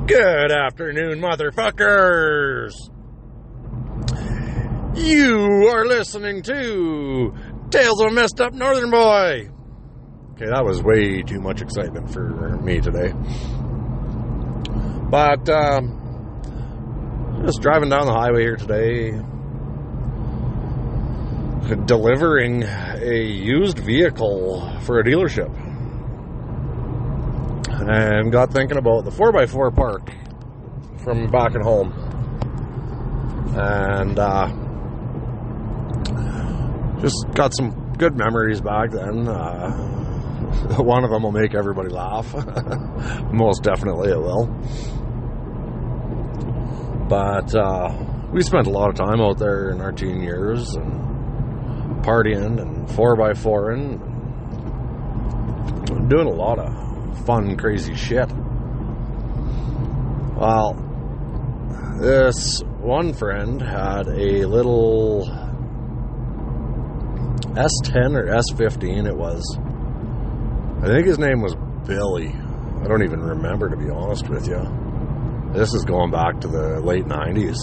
Good afternoon, motherfuckers! You are listening to Tales of a Messed Up Northern Boy. Okay, that was way too much excitement for me today. But, just driving down the highway here today, delivering a used vehicle for a dealership. And got thinking about the 4x4 park from back at home. And just got some good memories back then. One of them will make everybody laugh. Most definitely it will. But we spent a lot of time out there in our teen years and partying and 4x4ing and doing a lot of fun, crazy shit. Well, this one friend had a little S10 or S15 it was. I think his name was Billy. I don't even remember, to be honest with you. This is going back to the late 90s.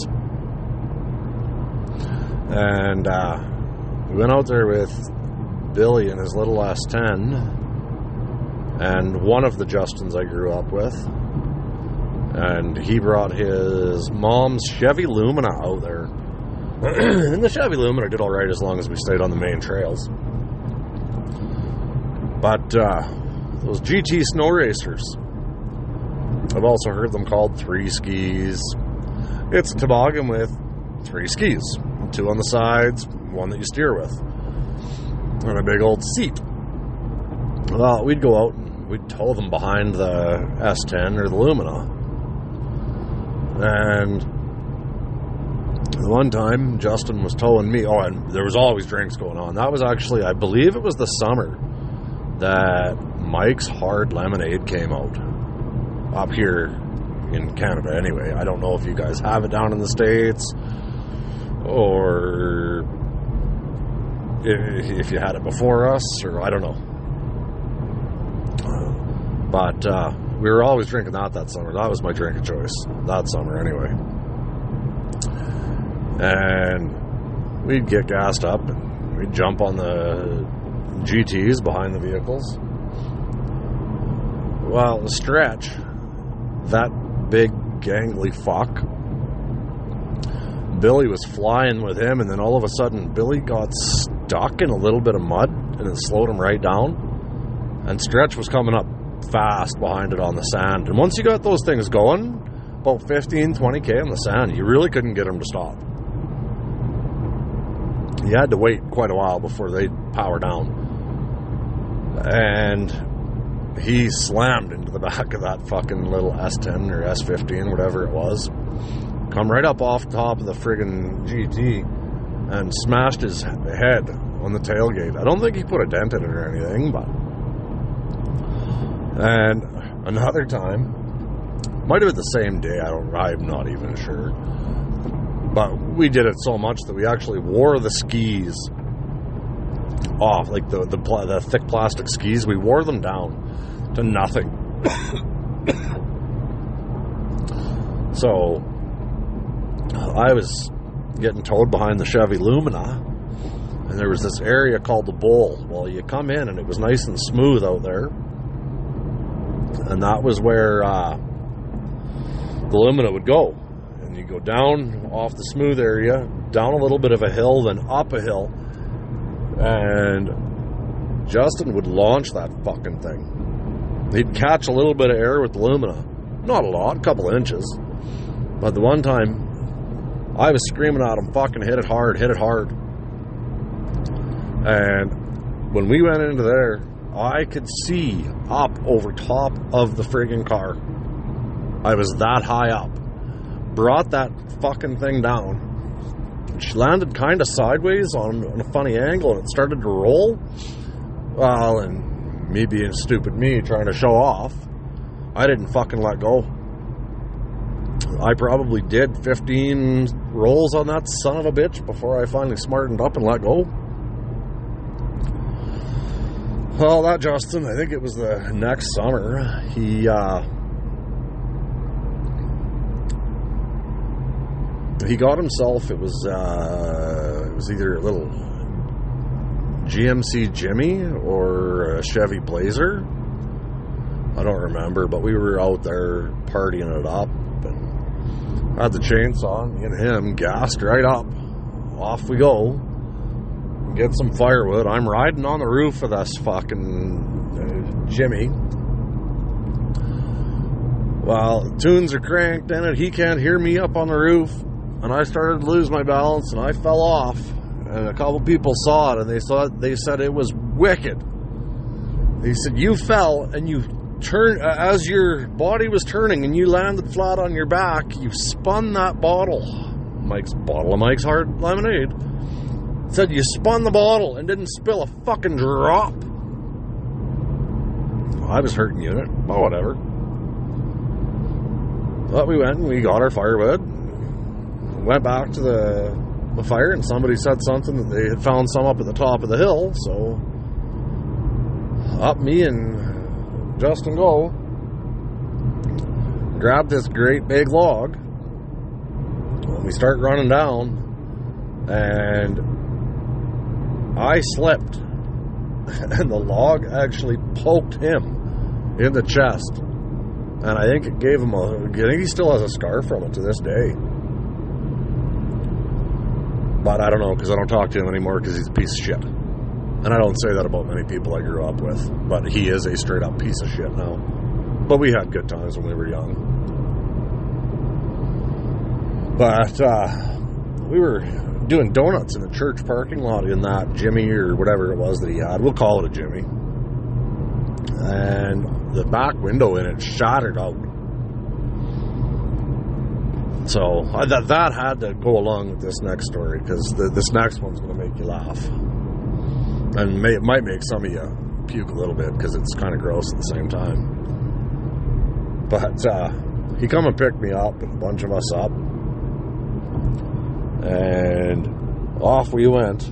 And we went out there with Billy and his little S10 and one of the Justins I grew up with. And he brought his mom's Chevy Lumina out there. And the Chevy Lumina did alright as long as we stayed on the main trails. But those GT snow racers, I've also heard them called three skis. It's a toboggan with three skis. Two on the sides, one that you steer with. And a big old seat. Well, we'd go out and we'd tow them behind the S10 or the Lumina. And the one time, Justin was towing me. Oh, and there was always drinks going on. That was actually, I believe it was the summer that Mike's Hard Lemonade came out. Up here in Canada, anyway. I don't know if you guys have it down in the States, or if you had it before us, or I don't know. But we were always drinking that summer. That was my drink of choice that summer, anyway. And we'd get gassed up and we'd jump on the GTs behind the vehicles. Well, the Stretch, that big gangly fuck, Billy was flying with him, and then all of a sudden Billy got stuck in a little bit of mud and it slowed him right down, and Stretch was coming up fast behind it on the sand. And once you got those things going, about 15-20k on the sand, you really couldn't get them to stop. You had to wait quite a while before they'd power down. And he slammed into the back of that fucking little S10 or S15, whatever it was. Come right up off the top of the friggin' GT and smashed his head on the tailgate. I don't think he put a dent in it or anything, but... And another time, might have been the same day, I'm not even sure. But we did it so much that we actually wore the skis off, like the thick plastic skis. We wore them down to nothing. So I was getting towed behind the Chevy Lumina, and there was this area called the Bowl. Well, you come in and it was nice and smooth out there, and that was where the Lumina would go. And you go down off the smooth area, down a little bit of a hill, then up a hill, and Justin would launch that fucking thing. He'd catch a little bit of air with the Lumina. Not a lot, a couple of inches. But the one time, I was screaming at him, fucking hit it hard, hit it hard. And when we went into there, I could see up over top of the friggin' car. I was that high up. Brought that fucking thing down. She landed kind of sideways on a funny angle, and it started to roll. Well, and me being stupid me, trying to show off, I didn't fucking let go. I probably did 15 rolls on that son of a bitch before I finally smartened up and let go. Well, that Justin, I think it was the next summer, he he got himself, it was either a little GMC Jimmy or a Chevy Blazer. I don't remember, but we were out there partying it up and had the chainsaw, me and him gassed right up. Off we go. Get some firewood. I'm riding on the roof of this fucking Jimmy. Well, tunes are cranked in it. He can't hear me up on the roof. And I started to lose my balance and I fell off. And a couple people saw it and they said it was wicked. They said, you fell and you turned, as your body was turning and you landed flat on your back, you spun that bottle of Mike's Hard Lemonade. Said you spun the bottle and didn't spill a fucking drop. I was hurting unit, but whatever. But we went and we got our firewood. Went back to the fire, and somebody said something that they had found some up at the top of the hill. So up me and Justin go. Grab this great big log. We start running down, and I slipped, and the log actually poked him in the chest, and I think it gave him I think he still has a scar from it to this day. But I don't know, because I don't talk to him anymore because he's a piece of shit. And I don't say that about many people I grew up with, but he is a straight up piece of shit now. But we had good times when we were young. But we were doing donuts in a church parking lot in that Jimmy or whatever it was that he had. We'll call it a Jimmy. And the back window in it shattered out. So that had to go along with this next story, because this next one's going to make you laugh. And it might make some of you puke a little bit, because it's kind of gross at the same time. But he come and picked me up, and a bunch of us up. And off we went.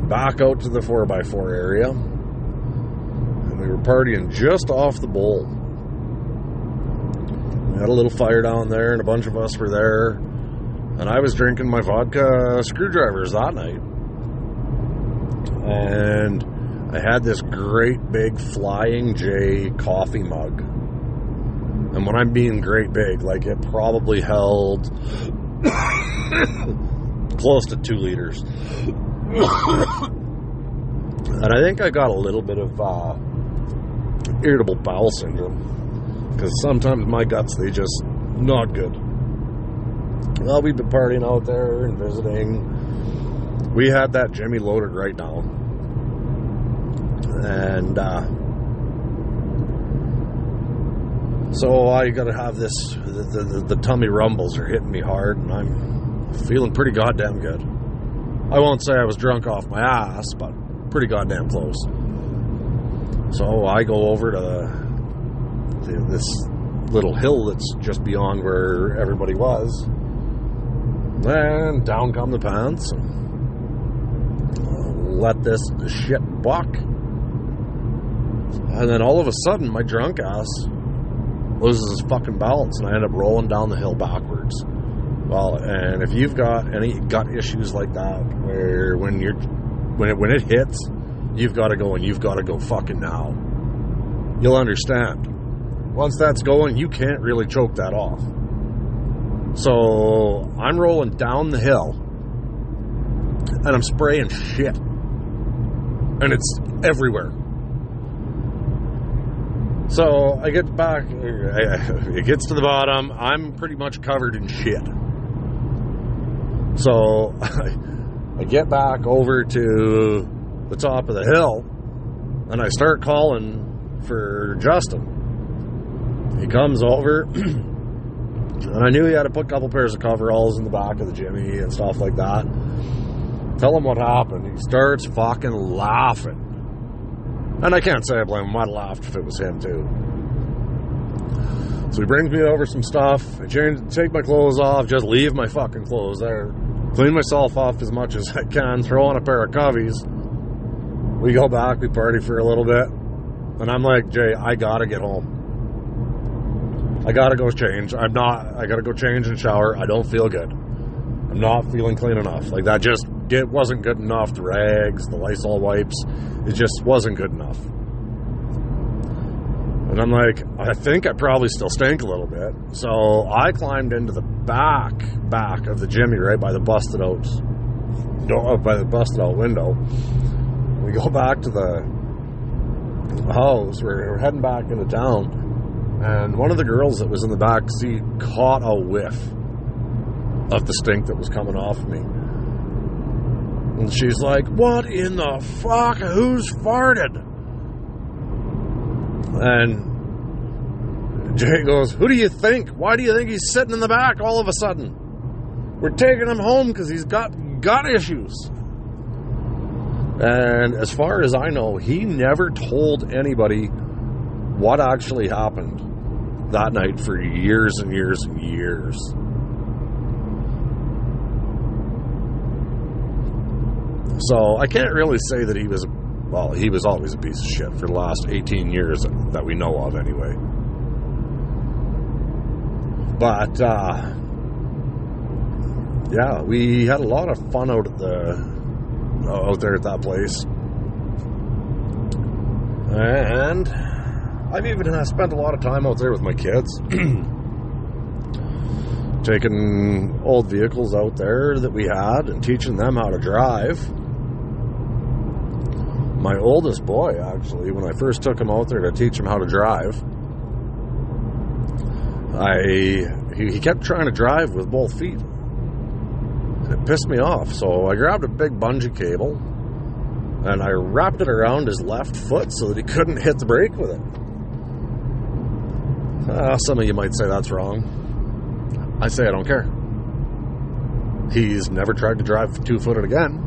Back out to the 4x4 area. And we were partying just off the bowl. We had a little fire down there, and a bunch of us were there. And I was drinking my vodka screwdrivers that night. And I had this great big Flying J coffee mug. And when I'm being great big, like it probably held close to 2 liters. And I think I got a little bit of irritable bowel syndrome. Because sometimes my guts, they just not good. Well, we've been partying out there and visiting. We had that Jimmy loaded right down. And so I got to have this, the tummy rumbles are hitting me hard, and I'm feeling pretty goddamn good. I won't say I was drunk off my ass, but pretty goddamn close. So I go over to this little hill that's just beyond where everybody was, and down come the pants, and let this shit buck. And then all of a sudden, my drunk ass loses his fucking balance, and I end up rolling down the hill backwards. Well, and if you've got any gut issues like that, where when it hits, you've got to go, and you've got to go fucking now, you'll understand. Once that's going, you can't really choke that off. So I'm rolling down the hill, and I'm spraying shit, and it's everywhere. So I get back, it gets to the bottom, I'm pretty much covered in shit. So I get back over to the top of the hill, and I start calling for Justin. He comes over, and I knew he had to put a couple pairs of coveralls in the back of the Jimmy and stuff like that. Tell him what happened. He starts fucking laughing. And I can't say I blame him. I'd have laughed if it was him, too. So he brings me over some stuff. I take my clothes off, just leave my fucking clothes there. Clean myself off as much as I can, throw on a pair of covies. We go back, we party for a little bit. And I'm like, Jay, I gotta get home. I gotta go change. I gotta go change and shower. I don't feel good. I'm not feeling clean enough. Like, that just, it wasn't good enough. The rags, the Lysol wipes, it just wasn't good enough. And I'm like, I think I probably still stink a little bit. So I climbed into the back of the Jimmy, right by the busted out window. We go back to the house. We're heading back into town. And one of the girls that was in the back seat caught a whiff of the stink that was coming off me. And she's like, what in the fuck? Who's farted? And Jay goes, who do you think? Why do you think he's sitting in the back all of a sudden? We're taking him home because he's got gut issues. And as far as I know, he never told anybody what actually happened that night for years and years and years. So I can't really say that he was always a piece of shit for the last 18 years that we know of anyway. But, yeah, we had a lot of fun out there at that place. And I've even spent a lot of time out there with my kids. Taking old vehicles out there that we had and teaching them how to drive. My oldest boy, actually, when I first took him out there to teach him how to drive, he kept trying to drive with both feet. It pissed me off, so I grabbed a big bungee cable and I wrapped it around his left foot so that he couldn't hit the brake with it. Some of you might say that's wrong. I say I don't care. He's never tried to drive two-footed again.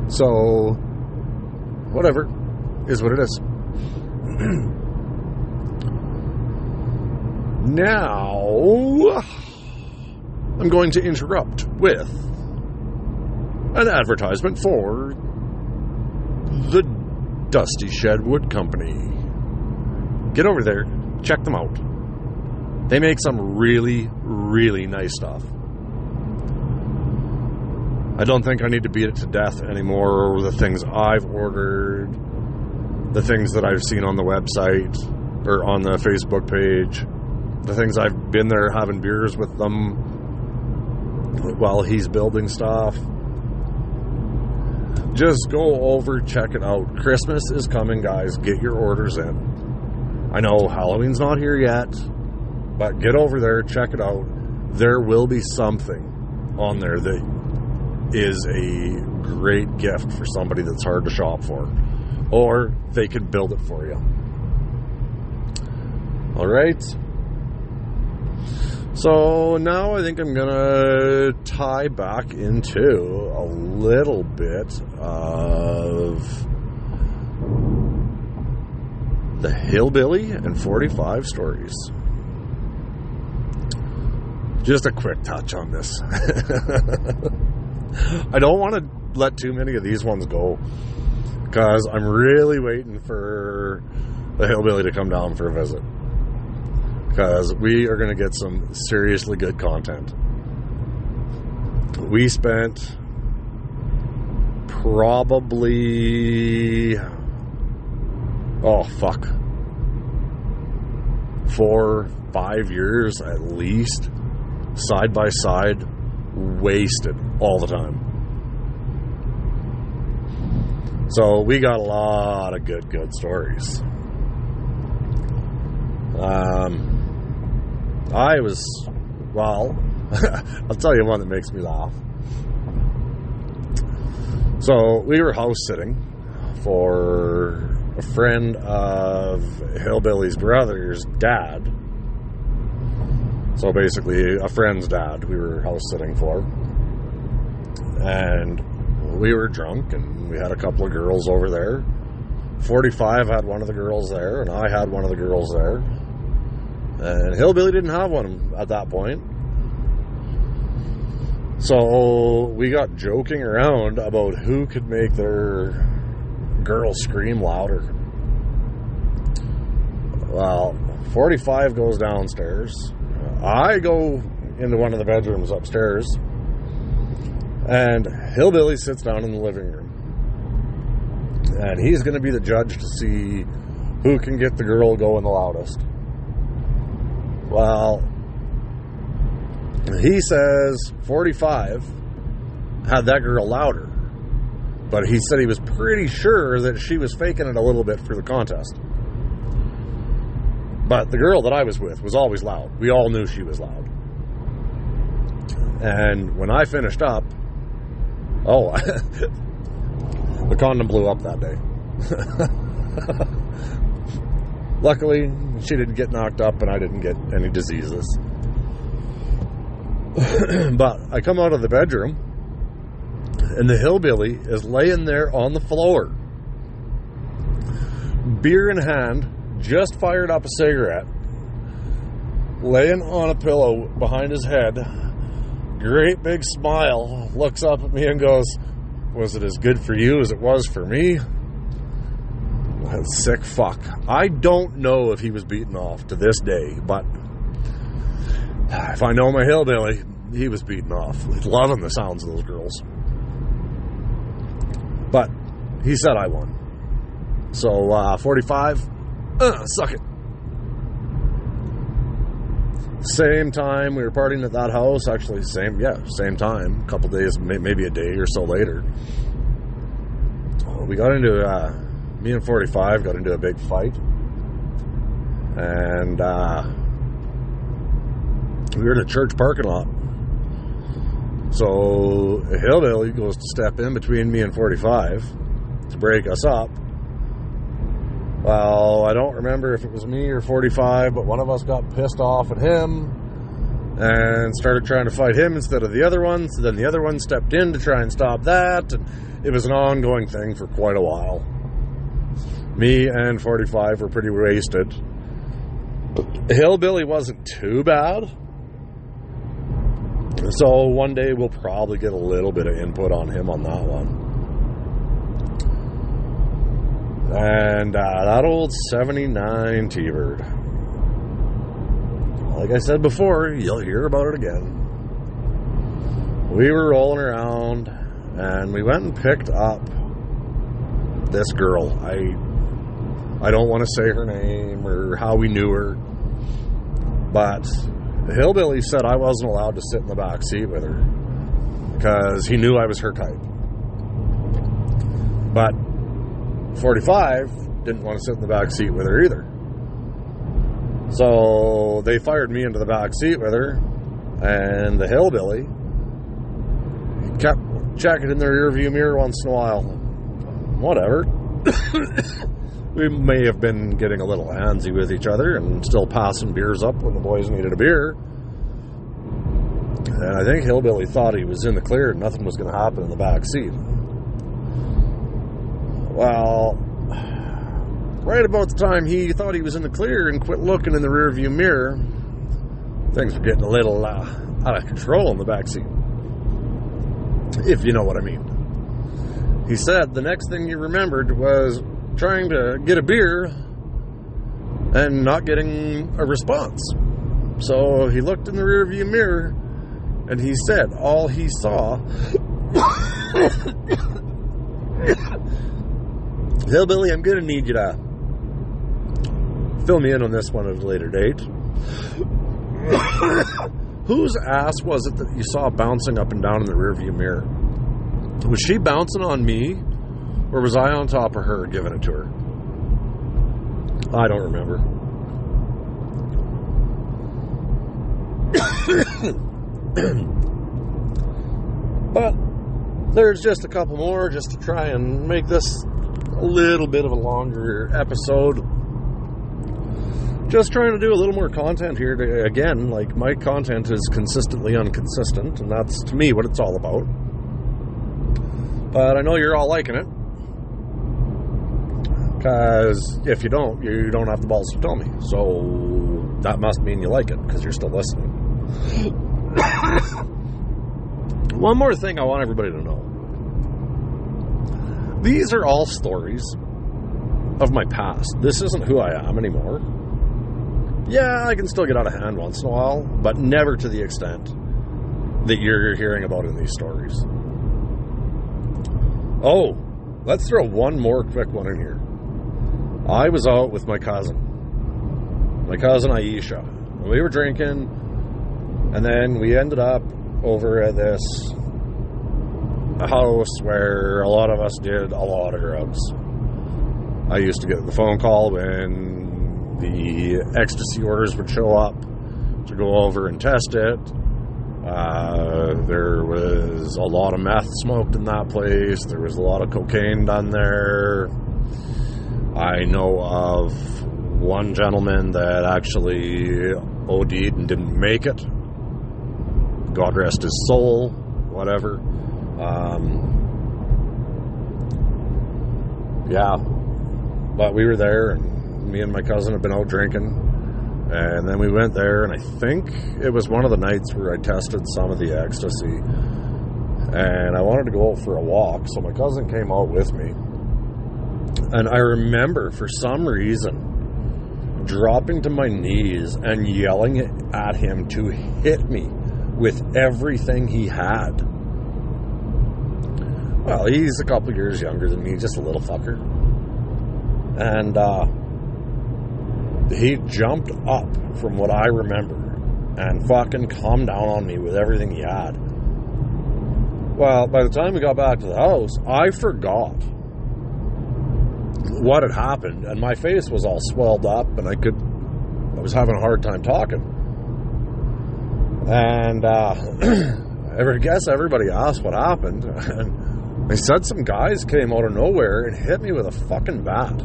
So, whatever, is what it is. Now, I'm going to interrupt with an advertisement for the Dusty Shed Wood Company. Get over there, check them out. They make some really, really nice stuff. I don't think I need to beat it to death anymore. The things I've ordered, the things that I've seen on the website or on the Facebook page, the things I've been there having beers with them while he's building stuff. Just go over, check it out. Christmas is coming, guys. Get your orders in. I know Halloween's not here yet, but get over there, check it out. There will be something on there that is a great gift for somebody that's hard to shop for. Or they can build it for you. Alright. So now I think I'm going to tie back into a little bit of the Hillbilly and 45 stories. Just a quick touch on this. I don't want to let too many of these ones go because I'm really waiting for the Hillbilly to come down for a visit, because we are going to get some seriously good content. We spent probably 4-5 years at least side by side, wasted all the time. So we got a lot of good stories. I'll tell you one that makes me laugh. So we were house sitting for a friend of Hillbilly's brother's dad. So basically a friend's dad we were house sitting for. And we were drunk and we had a couple of girls over there. 45 had one of the girls there and I had one of the girls there. And Hillbilly didn't have one at that point. So we got joking around about who could make their girl scream louder. Well, 45 goes downstairs. I go into one of the bedrooms upstairs, and Hillbilly sits down in the living room. And he's going to be the judge to see who can get the girl going the loudest. Well, he says 45 had that girl louder. But he said he was pretty sure that she was faking it a little bit for the contest. But the girl that I was with was always loud. We all knew she was loud. And when I finished up, the condom blew up that day. Luckily, she didn't get knocked up and I didn't get any diseases. But I come out of the bedroom and the Hillbilly is laying there on the floor. Beer in hand, just fired up a cigarette, laying on a pillow behind his head. Great big smile, looks up at me and goes, "Was it as good for you as it was for me?" Sick fuck. I don't know if he was beaten off to this day, but if I know my Hillbilly, he was beaten off. He's loving the sounds of those girls. But he said I won. So 45, suck it. Same time we were partying at that house. Actually, same time. A couple days, maybe a day or so later. We got into, me and 45 got into a big fight. And we were in a church parking lot. So a Hillbilly goes to step in between me and 45 to break us up. Well, I don't remember if it was me or 45, but one of us got pissed off at him and started trying to fight him instead of the other one. So then the other one stepped in to try and stop that, and it was an ongoing thing for quite a while. Me and 45 were pretty wasted. Hillbilly wasn't too bad. So one day we'll probably get a little bit of input on him on that one. And that old 79 T-Bird. Like I said before, you'll hear about it again. We were rolling around and we went and picked up this girl. I don't want to say her name or how we knew her, but the Hillbilly said I wasn't allowed to sit in the back seat with her because he knew I was her type. But 45 didn't want to sit in the back seat with her either. So they fired me into the back seat with her, and the Hillbilly kept checking in the rearview mirror once in a while. Whatever. We may have been getting a little handsy with each other and still passing beers up when the boys needed a beer. And I think Hillbilly thought he was in the clear and nothing was going to happen in the back seat. Well, right about the time he thought he was in the clear and quit looking in the rearview mirror, things were getting a little out of control in the back seat. If you know what I mean. He said the next thing he remembered was trying to get a beer and not getting a response. So he looked in the rearview mirror and he said all he saw Hillbilly, I'm going to need you to fill me in on this one at a later date. Whose ass was it that you saw bouncing up and down in the rearview mirror? Was she bouncing on me, or was I on top of her giving it to her? I don't remember. But there's just a couple more just to try and make this a little bit of a longer episode. Just trying to do a little more content here. Again, like, my content is consistently inconsistent, and that's, to me, what it's all about. But I know you're all liking it. Because if you don't have the balls to tell me. So that must mean you like it, because you're still listening. One more thing I want everybody to know. These are all stories of my past. This isn't who I am anymore. Yeah, I can still get out of hand once in a while, but never to the extent that you're hearing about in these stories. Oh, let's throw one more quick one in here. I was out with my cousin Aisha. We were drinking, and then we ended up over at this house where a lot of us did a lot of drugs. I used to get the phone call when the ecstasy orders would show up to go over and test it. There was a lot of meth smoked in that place. There was a lot of cocaine done there. I know of one gentleman that actually OD'd and didn't make it. God rest his soul, whatever. Yeah, but we were there, and me and my cousin had been out drinking, and then we went there, and I think it was one of the nights where I tested some of the ecstasy, and I wanted to go out for a walk, so my cousin came out with me, and I remember, for some reason, dropping to my knees and yelling at him to hit me with everything he had. Well, he's a couple years younger than me, just a little fucker. And he jumped up, from what I remember, and fucking calmed down on me with everything he had. Well, by the time we got back to the house, I forgot what had happened, and my face was all swelled up, and I was having a hard time talking. And I guess everybody asked what happened, and they said some guys came out of nowhere and hit me with a fucking bat.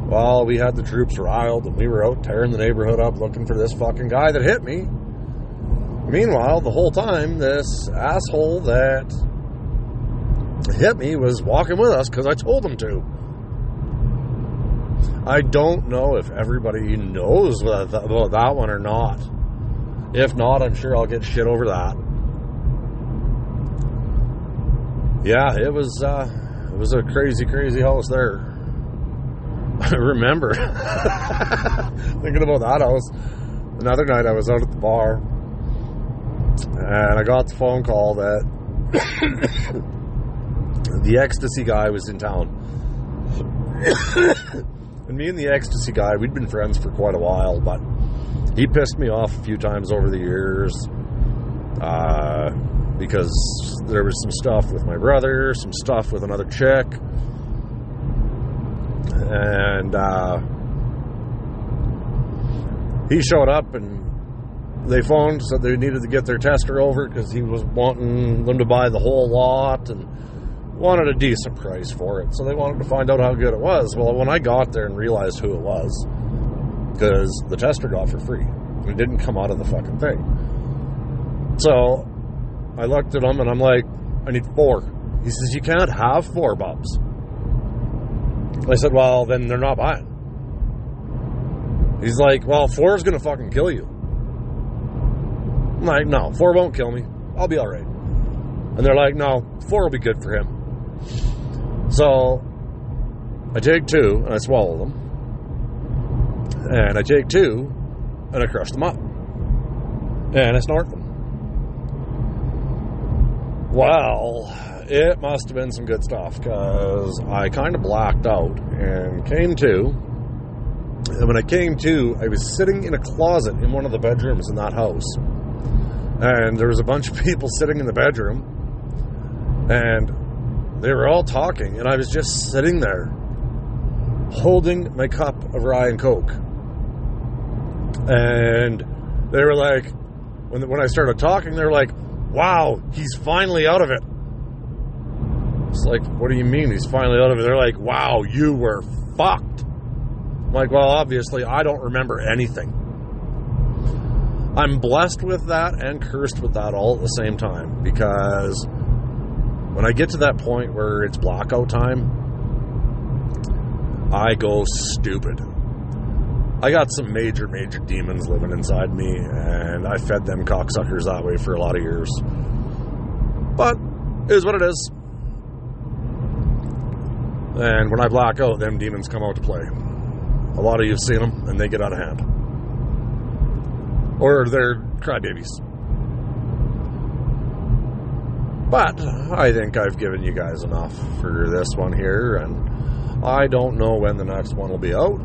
Well, we had the troops riled, and we were out tearing the neighborhood up looking for this fucking guy that hit me. Meanwhile, the whole time, this asshole that hit me was walking with us because I told him to. I don't know if everybody knows about that one or not. If not, I'm sure I'll get shit over that. Yeah, it was a crazy, crazy house there. I remember thinking about that house. Another night I was out at the bar, and I got the phone call that the ecstasy guy was in town. And me and the ecstasy guy, we'd been friends for quite a while, but he pissed me off a few times over the years because there was some stuff with my brother, some stuff with another chick, and he showed up, and they phoned, said they needed to get their tester over because he was wanting them to buy the whole lot and wanted a decent price for it. So they wanted to find out how good it was. Well, when I got there and realized who it was, because the tester got for free, it didn't come out of the fucking thing. So I looked at him and I'm like, I need 4. He says, you can't have 4 bubs. I said, well, then they're not buying. He's like, well, 4 is going to fucking kill you. I'm like, no, 4 won't kill me. I'll be all right. And they're like, no, 4 will be good for him. So I take 2 and I swallow them. And I take 2 and I crush them up. And I snort them. Well, it must have been some good stuff, because I kind of blacked out and came to. And when I came to, I was sitting in a closet in one of the bedrooms in that house. And there was a bunch of people sitting in the bedroom. And they were all talking. And I was just sitting there, holding my cup of rye and Coke. And they were like, when I started talking, they were like, wow, he's finally out of it. It's like, what do you mean he's finally out of it? They're like, wow, you were fucked. I'm like, well, obviously, I don't remember anything. I'm blessed with that and cursed with that all at the same time, because when I get to that point where it's blackout time, I go stupid. I got some major, major demons living inside me, and I fed them cocksuckers that way for a lot of years. But it is what it is. And when I black out, them demons come out to play. A lot of you have seen them, and they get out of hand. Or they're crybabies. But I think I've given you guys enough for this one here, and I don't know when the next one will be out.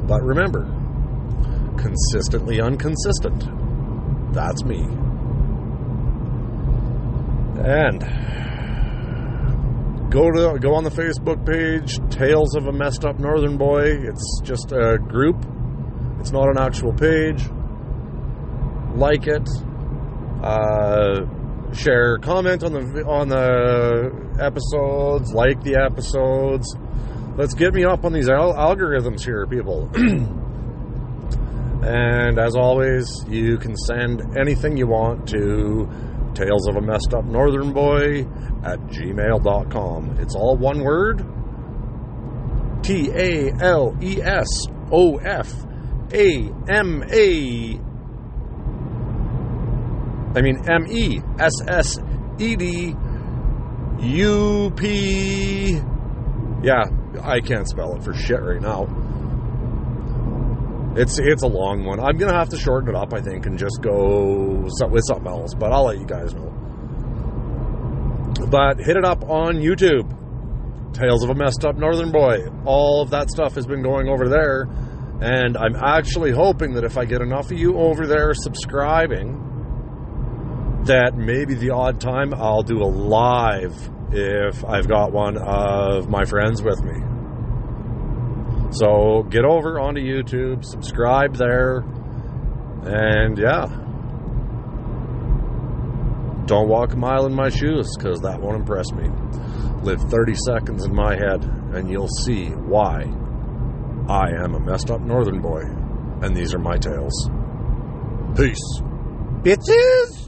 But remember, consistently inconsistent. That's me. And go on the Facebook page, Tales of a Messed Up Northern Boy. It's just a group. It's not an actual page. Like it. Share, comment on the episodes, like the episodes. Let's get me up on these algorithms here, people. And as always, you can send anything you want to talesofamessedupnorthernboy@gmail.com. It's all one word. MESSEDUP. Yeah, I can't spell it for shit right now. It's a long one. I'm going to have to shorten it up, I think, and just go with something else, but I'll let you guys know. But hit it up on YouTube. Tales of a Messed Up Northern Boy. All of that stuff has been going over there, and I'm actually hoping that if I get enough of you over there subscribing, that maybe the odd time I'll do a live if I've got one of my friends with me. So get over onto YouTube, subscribe there, and yeah. Don't walk a mile in my shoes, because that won't impress me. Live 30 seconds in my head, and you'll see why I am a messed up northern boy, and these are my tales. Peace. Bitches!